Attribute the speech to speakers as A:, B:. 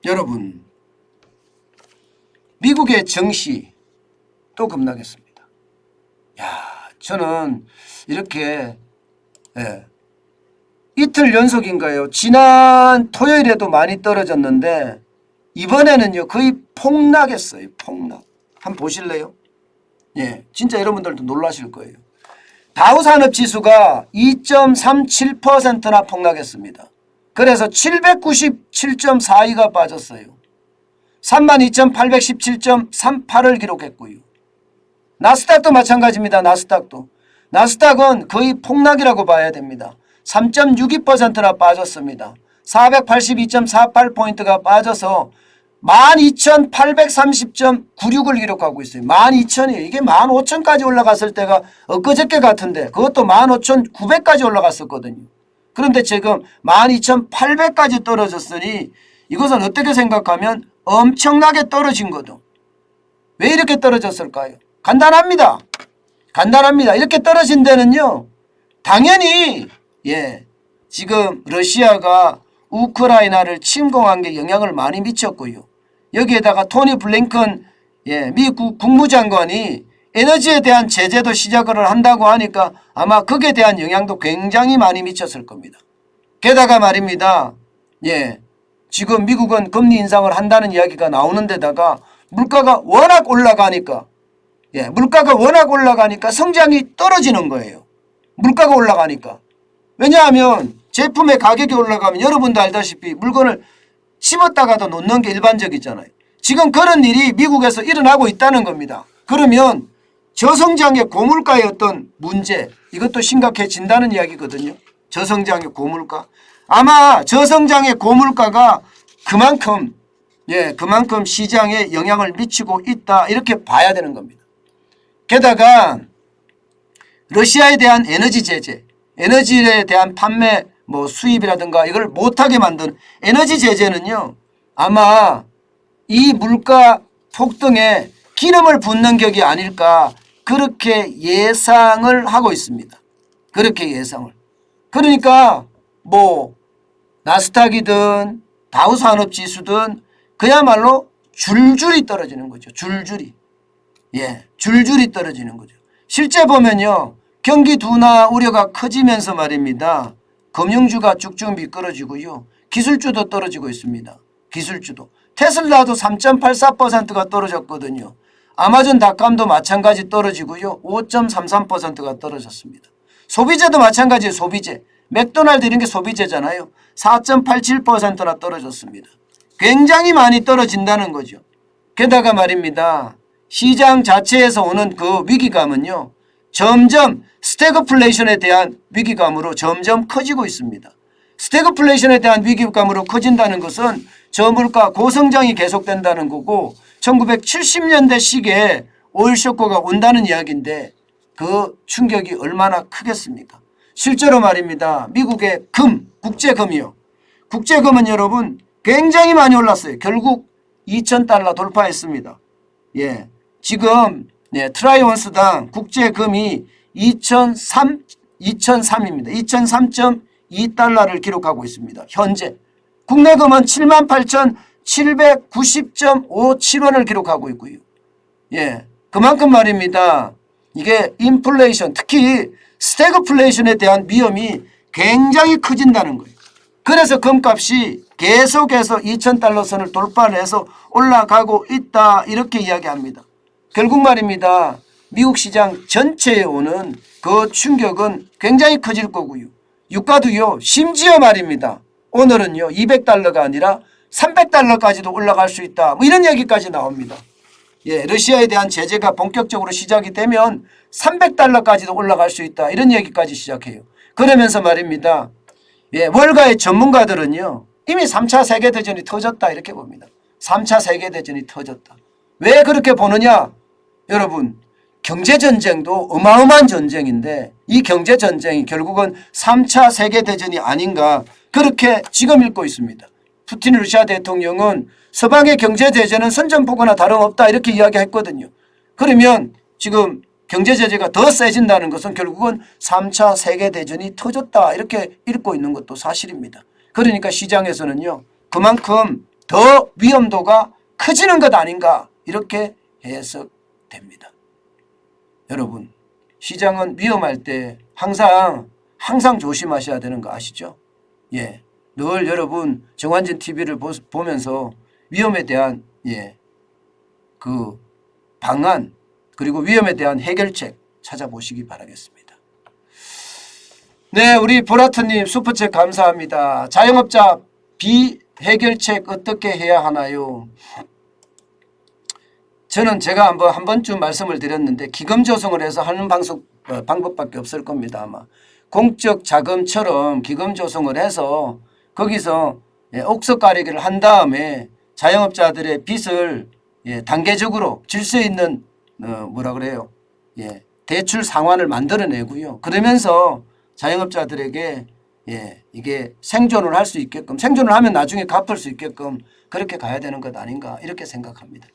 A: 여러분, 미국의 증시 또 급락했습니다. 저는 이렇게 이틀 연속인가요? 지난 토요일에도 많이 떨어졌는데 이번에는요 거의 폭락했어요. 폭락. 한번 보실래요? 진짜 여러분들도 놀라실 거예요. 다우산업지수가 2.37%나 폭락했습니다. 그래서 797.42가 빠졌어요. 32,817.38을 기록했고요. 나스닥도 마찬가지입니다. 나스닥은 거의 폭락이라고 봐야 됩니다. 3.62%나 빠졌습니다. 482.48포인트가 빠져서 12,830.96을 기록하고 있어요. 12,000이에요. 이게 15,000까지 올라갔을 때가 엊그저께 같은데 그것도 15,900까지 올라갔었거든요. 그런데 지금 12,800까지 떨어졌으니 이것은 어떻게 생각하면 엄청나게 떨어진 거죠. 왜 이렇게 떨어졌을까요? 간단합니다. 이렇게 떨어진 데는요. 당연히 지금 러시아가 우크라이나를 침공한 게 영향을 많이 미쳤고요. 여기에다가 토니 블링컨 미국 국무장관이 에너지에 대한 제재도 시작을 한다고 하니까 아마 거기에 대한 영향도 굉장히 많이 미쳤을 겁니다. 게다가 말입니다. 지금 미국은 금리 인상을 한다는 이야기가 나오는 데다가 물가가 워낙 올라가니까 성장이 떨어지는 거예요. 물가가 올라가니까. 왜냐하면 제품의 가격이 올라가면 여러분도 알다시피 물건을 심었다가도 놓는 게 일반적이잖아요. 지금 그런 일이 미국에서 일어나고 있다는 겁니다. 그러면 저성장의 고물가의 어떤 문제, 이것도 심각해진다는 이야기거든요. 저성장의 고물가. 아마 저성장의 고물가가 그만큼 시장에 영향을 미치고 있다, 이렇게 봐야 되는 겁니다. 게다가 러시아에 대한 에너지 제재, 에너지에 대한 판매 수입이라든가 이걸 못하게 만드는 에너지 제재는요, 아마 이 물가 폭등에 기름을 붓는 격이 아닐까, 그렇게 예상을 하고 있습니다. 그렇게 예상을. 그러니까 나스닥이든 다우산업지수든 그야말로 줄줄이 떨어지는 거죠. 줄줄이 떨어지는 거죠. 실제 보면요, 경기 둔화 우려가 커지면서 말입니다. 금융주가 쭉쭉 미끄러지고요. 기술주도 떨어지고 있습니다. 기술주도. 테슬라도 3.84%가 떨어졌거든요. 아마존닷컴도 마찬가지 떨어지고요. 5.33%가 떨어졌습니다. 소비재도 마찬가지예요. 소비재. 맥도날드 이런 게 소비재잖아요. 4.87%나 떨어졌습니다. 굉장히 많이 떨어진다는 거죠. 게다가 말입니다. 시장 자체에서 오는 그 위기감은요, 점점 스태그플레이션에 대한 위기감으로 점점 커지고 있습니다. 스태그플레이션에 대한 위기감으로 커진다는 것은 저물가 고성장이 계속된다는 거고 1970년대 시기에 오일 쇼크가 온다는 이야기인데 그 충격이 얼마나 크겠습니까? 실제로 말입니다. 미국의 국제금이요. 국제금은 여러분 굉장히 많이 올랐어요. 결국 2,000달러 돌파했습니다. 지금 트라이온스당 국제금이 2,003입니다. 2,003.2달러를 기록하고 있습니다. 현재. 국내금은 78,790.57원을 기록하고 있고요. 그만큼 말입니다. 이게 인플레이션, 특히 스태그플레이션에 대한 위험이 굉장히 커진다는 거예요. 그래서 금값이 계속해서 2,000달러 선을 돌파를 해서 올라가고 있다, 이렇게 이야기합니다. 결국 말입니다. 미국 시장 전체에 오는 그 충격은 굉장히 커질 거고요. 유가도요, 심지어 말입니다. 오늘은요 200달러가 아니라 300달러까지도 올라갈 수 있다, 이런 얘기까지 나옵니다. 러시아에 대한 제재가 본격적으로 시작이 되면 300달러까지도 올라갈 수 있다, 이런 얘기까지 시작해요. 그러면서 말입니다. 월가의 전문가들은요 이미 3차 세계대전이 터졌다, 이렇게 봅니다. 3차 세계대전이 터졌다. 왜 그렇게 보느냐? 여러분, 경제전쟁도 어마어마한 전쟁인데 이 경제전쟁이 결국은 3차 세계대전이 아닌가, 그렇게 지금 읽고 있습니다. 푸틴 러시아 대통령은 서방의 경제제재는 선전포고나 다름없다, 이렇게 이야기했거든요. 그러면 지금 경제제재가 더 세진다는 것은 결국은 3차 세계대전이 터졌다, 이렇게 읽고 있는 것도 사실입니다. 그러니까 시장에서는요 그만큼 더 위험도가 커지는 것 아닌가 이렇게 해석됩니다. 여러분 시장은 위험할 때 항상 조심하셔야 되는 거 아시죠? 예, 늘 여러분 정환진 TV를 보면서 위험에 대한 그 방안 그리고 위험에 대한 해결책 찾아보시기 바라겠습니다. 네, 우리 보라트님 슈퍼챗 감사합니다. 자영업자 비해결책 어떻게 해야 하나요? 저는 제가 한 번쯤 말씀을 드렸는데 기금 조성을 해서 하는 방법밖에 없을 겁니다. 아마 공적 자금처럼 기금 조성을 해서 거기서 옥석 가리기를 한 다음에 자영업자들의 빚을 단계적으로 질 수 있는 뭐라 그래요? 대출 상환을 만들어내고요. 그러면서 자영업자들에게 이게 생존을 할 수 있게끔 생존을 하면 나중에 갚을 수 있게끔 그렇게 가야 되는 것 아닌가 이렇게 생각합니다.